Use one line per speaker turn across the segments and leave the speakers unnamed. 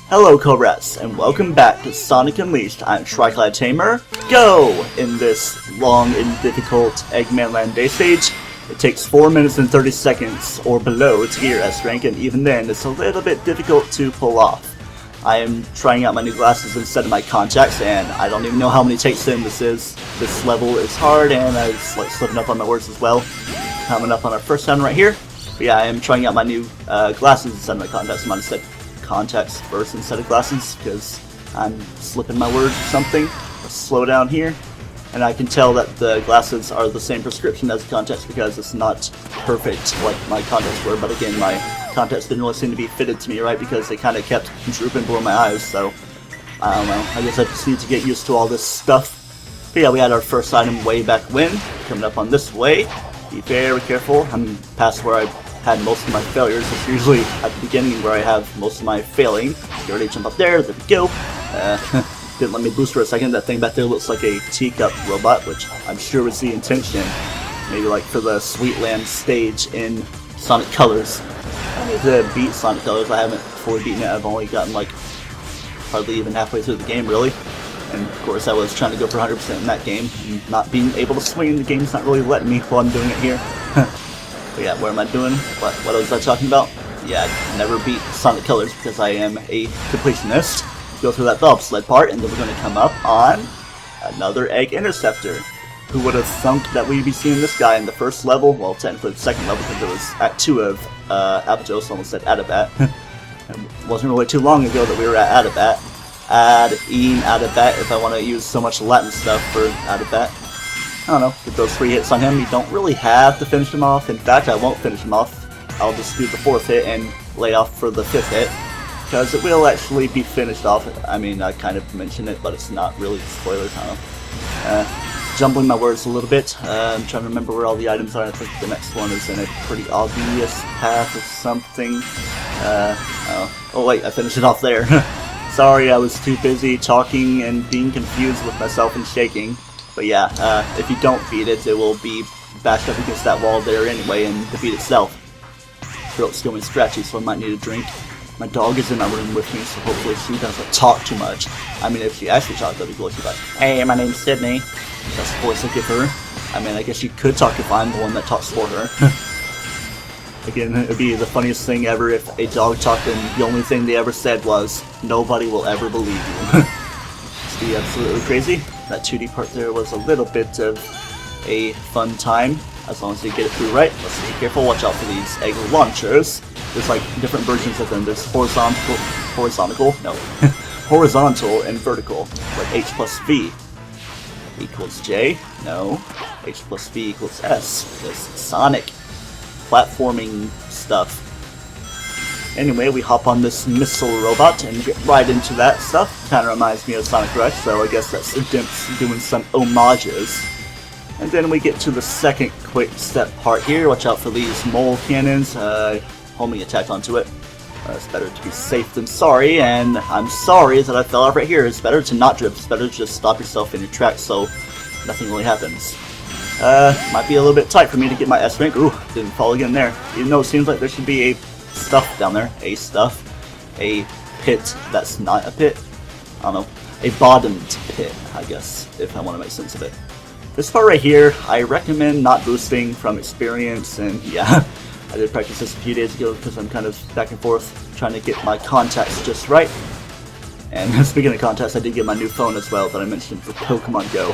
Hello Cobrats, and welcome back to Sonic Unleashed. I'm TryclydeTamer. Go! In this long and difficult Eggmanland day stage, it takes 4 minutes and 30 seconds or below to get your S rank, and even then it's a little bit difficult to pull off. I am trying out my new glasses instead of my contacts, and I don't even know how many takes in this is. This level is hard, and I was like slipping up on my words as well. Coming up on our first sound right here. But yeah, I am trying out my new glasses instead of my contacts. I'm gonna set contacts first instead of glasses because I'm slipping my words or something. Let's slow down here. And I can tell that the glasses are the same prescription as the contacts because it's not perfect like my contacts were. But again, my contacts didn't really seem to be fitted to me right because they kind of kept drooping below my eyes. So, I don't know. I guess I just need to get used to all this stuff. But yeah, we had our first item way back when. Coming up on this way. Be very careful. I'm past where I had most of my failures. It's usually at the beginning where I have most of my failing. You already jump up there. There we go. Didn't let me boost for a second. That thing back there looks like a teacup robot, which I'm sure was the intention. Maybe like for the Sweetland stage in Sonic Colors. I need to beat Sonic Colors. I haven't fully beaten it. I've only gotten like hardly even halfway through the game, really. And of course I was trying to go for 100% in that game. And not being able to swing, the game's not really letting me while I'm doing it here. But yeah, what am I doing? What was I talking about? Yeah, I never beat Sonic Colors because I am a completionist. Go through that bobsled part, and then we're going to come up on another egg interceptor. Who would have thunk that we'd be seeing this guy in the first level? Well, technically the second level because it was Act 2 of Abatos, almost said Adabat. It wasn't really too long ago that we were at Adabat. Adabat, if I want to use so much Latin stuff for Adabat. I don't know, with those 3 hits on him, you don't really have to finish him off. In fact, I won't finish him off. I'll just do the 4th hit and lay off for the 5th hit. Because it will actually be finished off. I mean, I kind of mentioned it, but it's not really spoilers, I don't know. Jumbling my words a little bit. I'm trying to remember where all the items are. I think the next one is in a pretty obvious path or something. Oh wait, I finished it off there. Sorry, I was too busy talking and being confused with myself and shaking. But yeah, if you don't beat it, it will be bashed up against that wall there anyway and defeat itself. Throat's going scratchy, so I might need a drink. My dog is in my room with me, so hopefully she doesn't talk too much. I mean, if she actually talks, that'd be cool. She's like, "Hey, my name's Sydney." That's the voice I give her. I mean, I guess she could talk if I'm the one that talks for her. Again, it would be the funniest thing ever if a dog talked and the only thing they ever said was, "Nobody will ever believe you." It'd be absolutely crazy. That 2D part there was a little bit of a fun time, as long as you get it through right. Let's be careful, watch out for these egg launchers. There's like different versions of them. There's horizontal, horizontal and vertical, like H plus V equals J, no, H plus V equals S, because Sonic platforming stuff. Anyway, we hop on this missile robot and get right into that stuff. Kinda reminds me of Sonic Rush, so I guess that's doing some homages. And then we get to the second quick step part here. Watch out for these mole cannons. Homing attack onto it. It's better to be safe than sorry, and I'm sorry that I fell off right here. It's better to not drift. It's better to just stop yourself in your tracks so nothing really happens. Might be a little bit tight for me to get my S rank. Ooh, didn't fall again there. Even though it seems like there should be a stuff down there. A pit that's not a pit. I don't know. A bottomed pit, I guess, if I want to make sense of it. This part right here, I recommend not boosting from experience, and yeah. I did practice this a few days ago because I'm kind of back and forth trying to get my contacts just right. And speaking of contacts, I did get my new phone as well that I mentioned for Pokemon Go.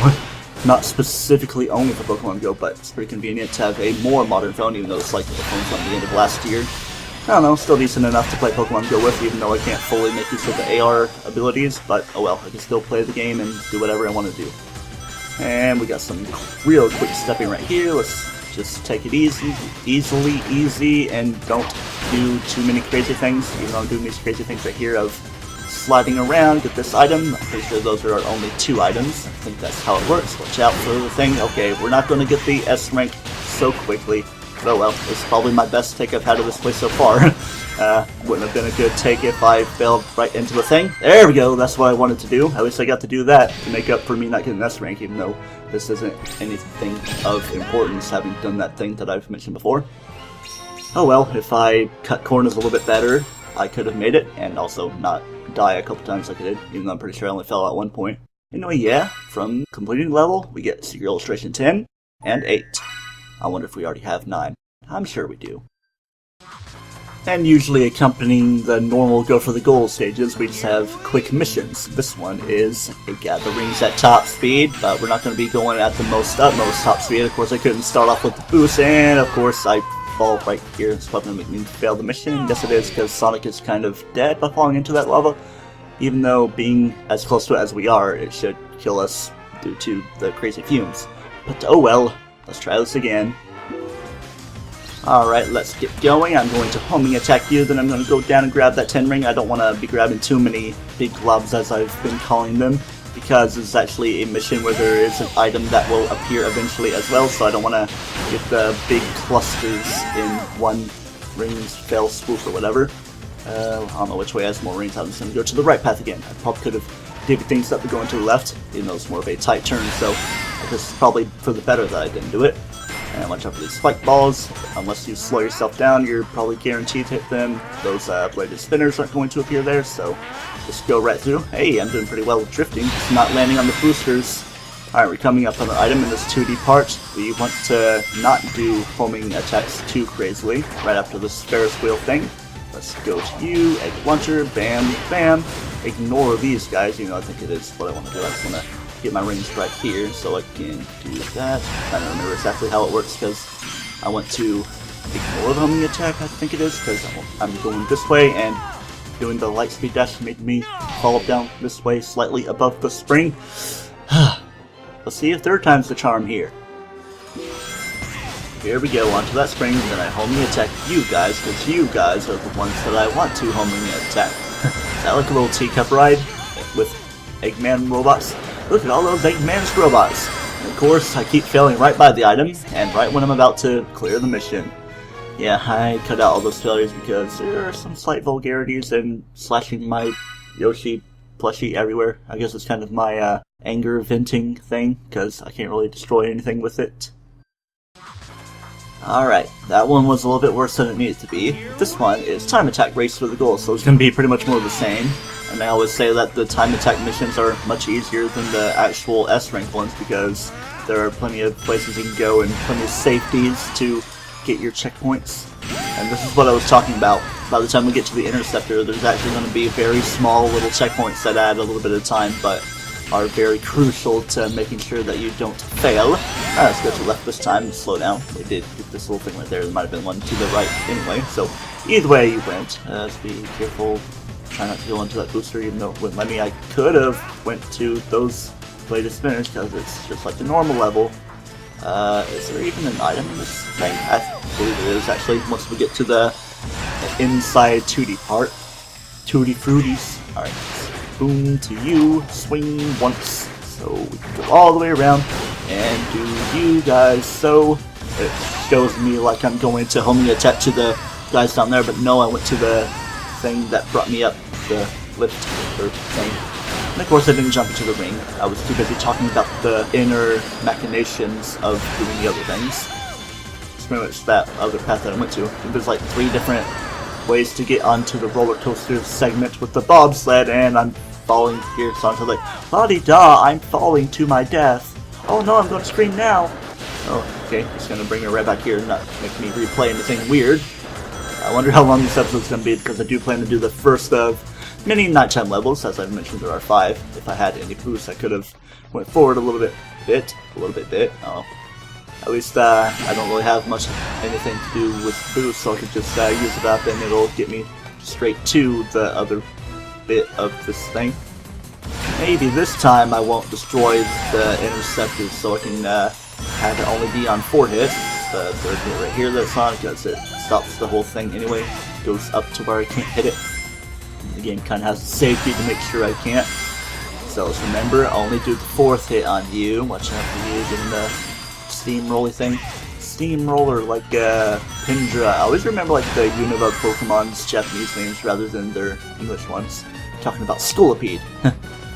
Not specifically only for Pokemon Go, but it's pretty convenient to have a more modern phone, even though it's like the phone from the end of last year. I don't know, still decent enough to play Pokemon Go with, even though I can't fully make use of the AR abilities, but oh well, I can still play the game and do whatever I want to do. And we got some real quick stepping right here. Let's just take it easy, and don't do too many crazy things. Even though I'm doing these crazy things right here of sliding around, get this item. I'm pretty sure those are only 2 items. I think that's how it works. Watch out for the thing. Okay, we're not going to get the S rank so quickly. But oh well, it's probably my best take I've had of this place so far. Wouldn't have been a good take if I fell right into the thing. There we go, that's what I wanted to do. At least I got to do that to make up for me not getting S rank, even though this isn't anything of importance, having done that thing that I've mentioned before. Oh well, if I cut corners a little bit better, I could have made it, and also not die a couple times like I did, even though I'm pretty sure I only fell at one point. Anyway, yeah, from completing the level, we get Secret Illustration 10 and 8. I wonder if we already have 9. I'm sure we do. And usually accompanying the normal go for the gold stages, we just have quick missions. This one is a gather rings at top speed, but we're not going to be going at the utmost top speed. Of course, I couldn't start off with the boost, and of course I fall right here. It's probably going to make me fail the mission. Yes, it is, because Sonic is kind of dead by falling into that lava. Even though being as close to it as we are, it should kill us due to the crazy fumes. But oh well, let's try this again. Alright, let's get going. I'm going to homing attack you, then I'm going to go down and grab that 10 ring. I don't want to be grabbing too many big globs, as I've been calling them, because it's actually a mission where there is an item that will appear eventually as well, so I don't want to get the big clusters in one rings fail swoop or whatever. I don't know which way has more rings. I'm just going to go to the right path again. I probably could have divvied things up and going to the left, even though it's more of a tight turn, so this is probably for the better that I didn't do it. And watch out for these spike balls. Unless you slow yourself down, you're probably guaranteed to hit them. Those bladed spinners aren't going to appear there, so just go right through. Hey, I'm doing pretty well with drifting, just not landing on the boosters. Alright, we're coming up on an item in this 2D part. We want to not do homing attacks too crazily right after this Ferris wheel thing. Let's go to you, egg launcher, bam, bam. Ignore these guys, I think it is what I want to do. I just want to get my rings right here so I can do that. I don't remember exactly how it works because I want to ignore the homing attack, I think it is, because I'm going this way and doing the light speed dash made me fall down this way slightly above the spring. Let's see if third time's the charm here. Here we go, onto that spring, and then I homing attack you guys, because you guys are the ones that I want to homing attack. Is that like a little teacup ride with Eggman robots? Look at all those Eggman's robots! And of course, I keep failing right by the item, and right when I'm about to clear the mission. Yeah, I cut out all those failures because there are some slight vulgarities and slashing my Yoshi plushie everywhere. I guess it's kind of my anger venting thing, because I can't really destroy anything with it. Alright, that one was a little bit worse than it needed to be. This one is Time Attack Race for the Goal, so it's going to be pretty much more of the same. And I always say that the time attack missions are much easier than the actual S-rank ones because there are plenty of places you can go and plenty of safeties to get your checkpoints. And this is what I was talking about. By the time we get to the Interceptor, there's actually going to be very small little checkpoints that add a little bit of time, but are very crucial to making sure that you don't fail. Alright, let's go to the left this time and slow down. We did get this little thing right there. There might have been one to the right anyway, so either way you went. Just be careful. Try not to go into that booster, even though it wouldn't let me. I could have went to those bladed spinners because it's just like the normal level. Is there even an item in this thing? I believe it is actually. Once we get to the inside 2D part, Tutti Fruities. Alright, boom to you, swing once, so we can go all the way around and do you guys. So it shows me like I'm going to homing attack to the guys down there, but no, I went to the thing that brought me up, the lift or thing. And of course I didn't jump into the ring. I was too busy talking about the inner machinations of doing the other things. It's pretty much that other path that I went to. There's like 3 different ways to get onto the roller coaster segment with the bobsled, and I'm falling here, so I'm like, la-di-da, I'm falling to my death. Oh no, I'm going to scream now. Oh, okay, just going to bring her right back here and not make me replay anything weird. I wonder how long this episode's going to be, because I do plan to do the first of many nighttime levels. As I've mentioned, there are 5. If I had any boosts, I could have went forward a little bit. Oh. At least I don't really have much anything to do with boosts, so I could just use it up and it'll get me straight to the other bit of this thing. Maybe this time I won't destroy the interceptors, so I can have it only be on 4 hits. The third hit right here that's on, because it stops the whole thing anyway. Goes up to where I can't hit it. The game kind of has a safety to make sure I can't. So let's remember, only do the 4th hit on you. Watch out for you getting the steamroller thing. Steamroller, like Pindra. I always remember like the Unova Pokemon's Japanese names rather than their English ones. I'm talking about Scolipede.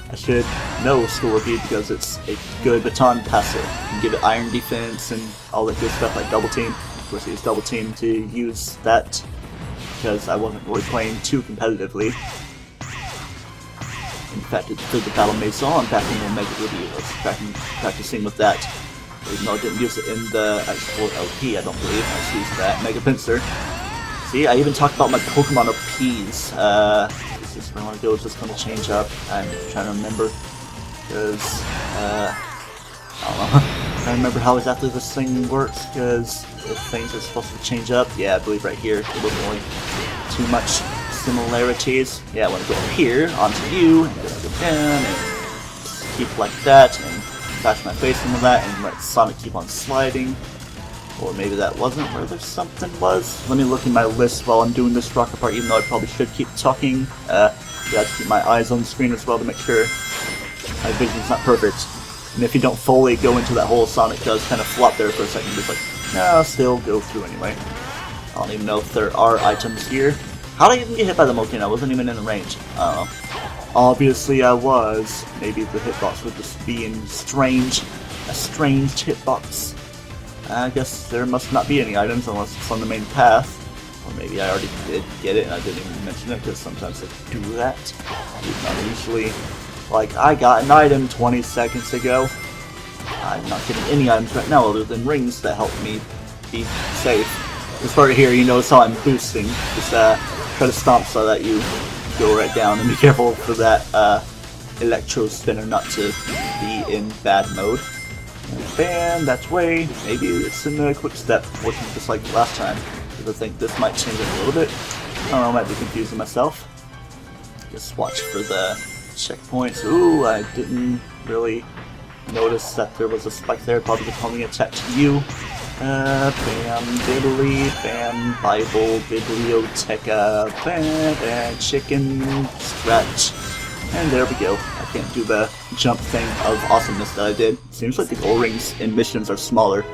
I should know Scolipede because it's a good baton passer. You can give it iron defense and all that good stuff like double team. Of course I use double team to use that because I wasn't really playing too competitively. In fact, through the Battle Maison back in the Omega review. I was practicing with that. Even though I didn't use it in the actual LP, I don't believe. I just used that Mega Pincer. See, I even talked about my Pokemon OPs. Is this where I want to go? Is this going to change up? I'm trying to remember. Because, I don't know. I'm trying to remember how exactly this thing works. Because if things are supposed to change up, yeah, I believe right here, it wasn't really too much similarities. Yeah, I want to go over here, onto you, and just go down, and just keep like that, and bash my face into that, and let Sonic keep on sliding. Or maybe that wasn't where there's something was. Let me look in my list while I'm doing this rocket part, even though I probably should keep talking. Yeah, I have to keep my eyes on the screen as well to make sure my vision's not perfect. And if you don't fully go into that hole, Sonic does kind of flop there for a second, just like, no, still go through anyway. I don't even know if there are items here. How did I even get hit by the volcano? I wasn't even in the range. I don't know. Obviously I was. Maybe the hitbox would just be in a strange hitbox. I guess there must not be any items unless it's on the main path. Or maybe I already did get it and I didn't even mention it because sometimes I do that. I'm usually, like, I got an item 20 seconds ago. I'm not getting any items right now other than rings that help me be safe. This part here, you notice how I'm boosting. Just try to stomp so that you go right down and be careful for that electro spinner not to be in bad mode. And bam, that's way. Maybe it's in the quick step portion just like last time. Because I think this might change it a little bit. I don't know, I might be confusing myself. Just watch for the checkpoints. Ooh, I didn't really notice that there was a spike there. Probably just coming attack to you. Bam, bibbly, bam, Bible, biblioteca, bam, chicken, scratch. And there we go. I can't do the jump thing of awesomeness that I did. Seems like the gold rings in missions are smaller.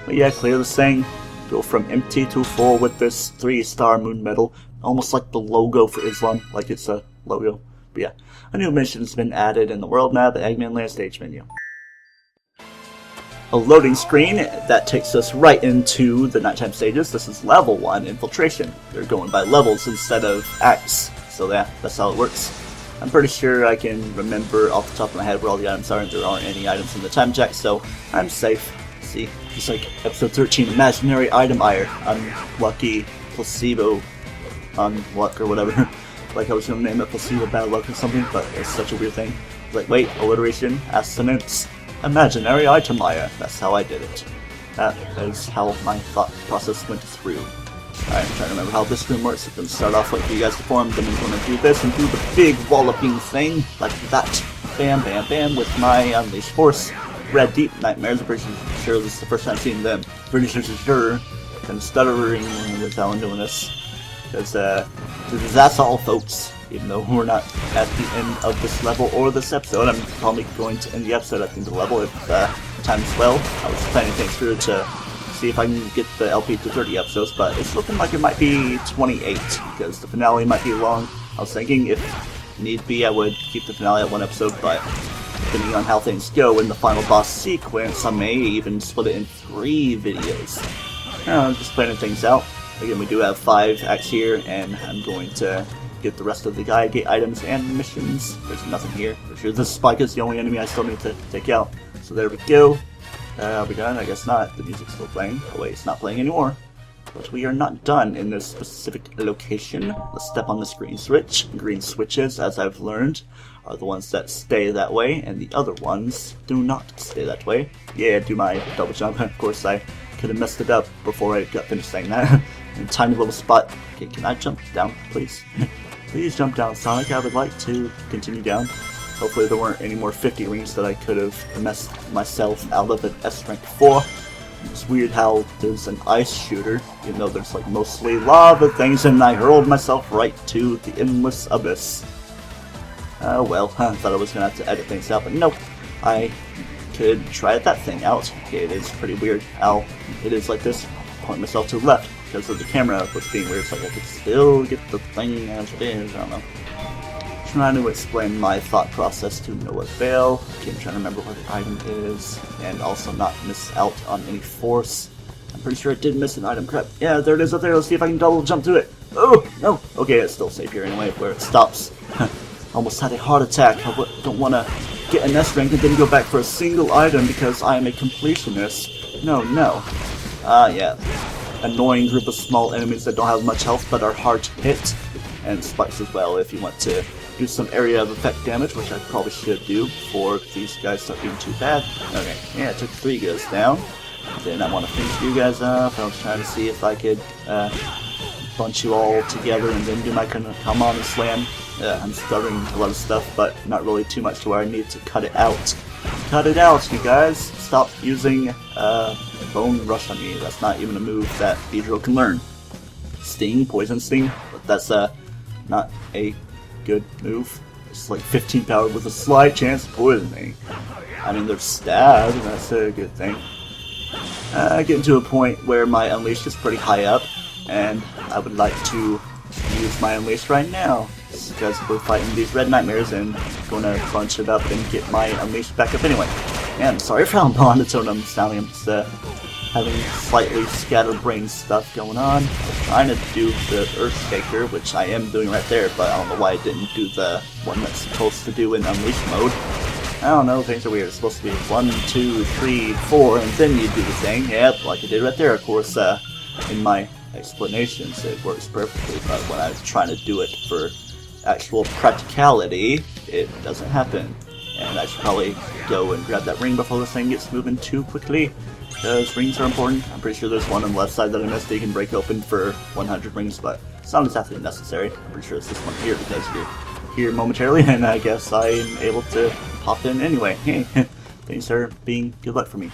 But yeah, clear the thing. Go from empty to full with this 3-star moon medal. Almost like the logo for Islam, like it's a logo. But yeah, a new mission's been added in the world map, the Eggmanland stage menu. A loading screen that takes us right into the nighttime stages. This is level 1 Infiltration. They're going by levels instead of acts. So yeah, that's how it works. I'm pretty sure I can remember off the top of my head where all the items are, and there aren't any items in the time check, so I'm safe. See, just like episode 13, imaginary item ire, unlucky placebo, unluck or whatever. Like I was gonna name it placebo bad luck or something, but it's such a weird thing. It's like, wait, alliteration, assonance, imaginary item ire. That's how I did it. That is how my thought process went through. Alright, I'm trying to remember how this room works. I'm going to start off like you guys performed, then I'm going to do this and do the big walloping thing, like that. Bam, bam, bam, with my Unleashed Force. Red Deep Nightmares, I'm pretty sure this is the first time seeing them. Pretty sure. I'm stuttering with how I'm doing this. Because, that's all, folks. Even though we're not at the end of this level or this episode, I'm probably going to end the episode at the end of the level if time is well. I was planning things through to see if I can get the LP to 30 episodes, but it's looking like it might be 28 because the finale might be long. I was thinking if need be I would keep the finale at 1 episode, but depending on how things go in the final boss sequence, I may even split it in 3 videos. I'm just planning things out. Again, we do have 5 acts here, and I'm going to get the rest of the Gaia Gate items and missions. There's nothing here. For sure, this Spike is the only enemy I still need to take out. So there we go. Are we done? I guess not. The music's still playing. Oh wait, it's not playing anymore. But we are not done in this specific location. Let's step on this green switch. Green switches, as I've learned, are the ones that stay that way, and the other ones do not stay that way. Yeah, do my double jump. Of course, I could have messed it up before I got finished saying that. In a tiny little spot. Okay, can I jump down, please? Please jump down, Sonic. I would like to continue down. Hopefully there weren't any more 50 rings that I could have messed myself out of at S rank 4. It's weird how there's an ice shooter, even though there's like mostly lava things, and I hurled myself right to the endless abyss. Well, I thought I was gonna have to edit things out, but nope. I could try that thing out. Okay, it is pretty weird how it is like this. Point myself to the left because of the camera was being weird. It's like I could still get the thing as it is. I don't know. Trying to explain my thought process to no avail. Again, trying to remember what the item is, and also not miss out on any force. I'm pretty sure I did miss an item. Crap. Yeah, there it is up there. Let's see if I can double jump to it. Oh, no. Okay, it's still safe here anyway, where it stops. Almost had a heart attack. I don't want to get an S rank and then go back for a single item because I am a completionist. No, no. Yeah. Annoying group of small enemies that don't have much health but are hard to hit. And spikes as well if you want to do some area of effect damage, which I probably should do before these guys start being too bad. Okay, yeah, I took 3 guys down. Then I want to finish you guys off. I was trying to see if I could bunch you all together and then do my come on and slam. I'm stuttering a lot of stuff, but not really too much to where I need to cut it out. Cut it out, you guys! Stop using Bone Rush on me. That's not even a move that Beedrill can learn. Sting, Poison Sting, but that's not a good move. It's like 15 power with a slight chance of poisoning. I mean, they're stabbed, and that's a good thing. Getting to a point where my Unleashed is pretty high up, and I would like to use my Unleashed right now, because we're fighting these red nightmares and going to bunch it up and get my Unleashed back up anyway. And sorry for how monotone I'm sounding. I'm just having slightly scattered brain stuff going on. I was trying to do the Earthshaker, which I am doing right there, but I don't know why I didn't do the one that's supposed to do in Unleashed mode. I don't know, things are weird. It's supposed to be 1, 2, 3, 4, and then you do the thing. Yep, like I did right there, of course. In my explanations, it works perfectly, but when I was trying to do it for actual practicality, it doesn't happen. And I should probably go and grab that ring before this thing gets moving too quickly, because rings are important. I'm pretty sure there's one on the left side that I missed that you can break open for 100 rings, but it's not exactly necessary. I'm pretty sure it's this one here, because you're here momentarily, and I guess I'm able to pop in anyway. Hey, things are being good luck for me.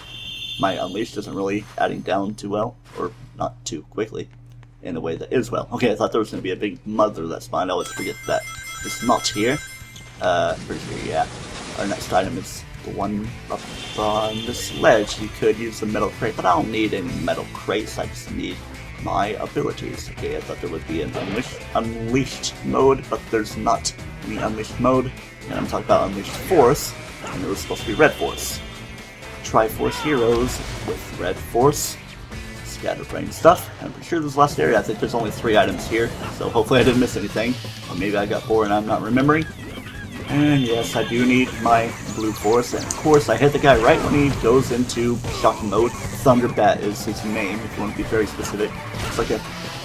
My Unleashed isn't really adding down too well, or not too quickly, in a way that is well. Okay, I thought there was going to be a big mother that spawned. I always forget that it's not here. Pretty sure, yeah. Our next item is the one up on this ledge. You could use the metal crate, but I don't need any metal crates. I just need my abilities. Okay, I thought there would be an Unleashed mode, but there's not any Unleashed mode. And I'm talking about Unleashed Force, and it was supposed to be Red Force. Triforce heroes with Red Force. Scatterbrain stuff. I'm pretty sure this is the last area. I think there's only 3 items here, so hopefully I didn't miss anything. Or maybe I got bored and I'm not remembering. And yes, I do need my Blue Force, and of course I hit the guy right when he goes into shocking mode. Thunderbat is his name, if you want to be very specific. It's like a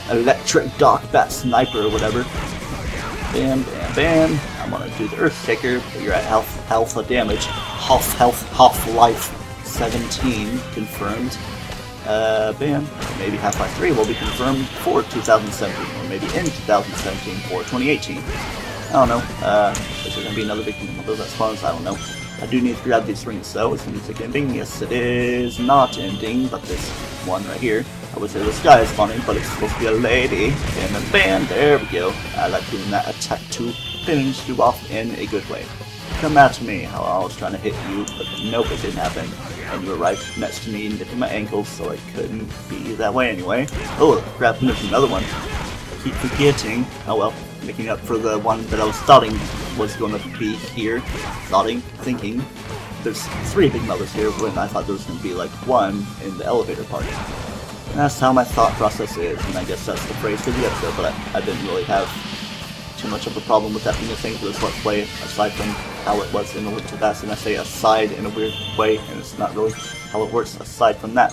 electric Doc Bat sniper or whatever. Bam, bam, bam. I'm gonna do the Earthshaker, but you're at half damage. Half life. 17 confirmed. Bam. Maybe Half-Life 3 will be confirmed for 2017, or maybe in 2017 for 2018. I don't know. Is there going to be another big one of those that spawns? I don't know. I do need to grab these rings though. Is the music ending? Yes, it is not ending, but this one right here. I would say this guy is spawning, but it's supposed to be a lady. And then bam, there we go. I like doing that attack to finish you off in a good way. Come at me. I was trying to hit you, but nope, it didn't happen. And you were right next to me, nipping my ankles, so I couldn't be that way anyway. Oh, crap, there's another one. I keep forgetting. Oh well, making up for the one that I was thoughting was going to be here. Thinking. There's 3 big mothers here, when I thought there was going to be like 1 in the elevator part. And that's how my thought process is, and I guess that's the phrase for the episode, but I didn't really have too much of a problem with that being a thing for this Let's Play, aside from how it was in A Link to the Past, and I say aside in a weird way, and it's not really how it works aside from that.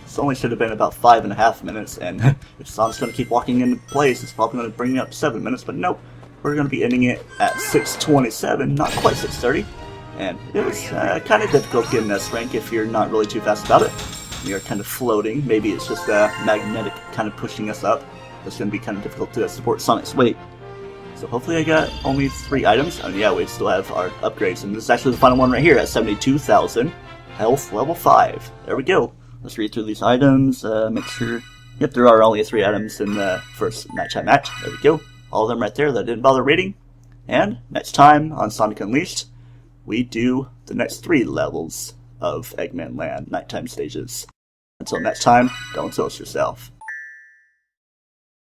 This only should have been about 5.5 minutes, and if Sonic's going to keep walking into place, it's probably going to bring me up 7 minutes, but nope, we're going to be ending it at 6:27, not quite 6:30, and it was kind of difficult getting S rank if you're not really too fast about it. You're kind of floating, maybe it's just magnetic kind of pushing us up. It's going to be kind of difficult to support Sonic's weight. So hopefully I got only 3 items. Oh yeah, we still have our upgrades, and this is actually the final one right here at 72,000. Health level 5. There we go. Let's read through these items, make sure... Yep, there are only 3 items in the first nighttime match. There we go. All of them right there that I didn't bother reading. And next time on Sonic Unleashed, we do the next 3 levels of Eggman Land nighttime stages. Until next time, don't toast yourself.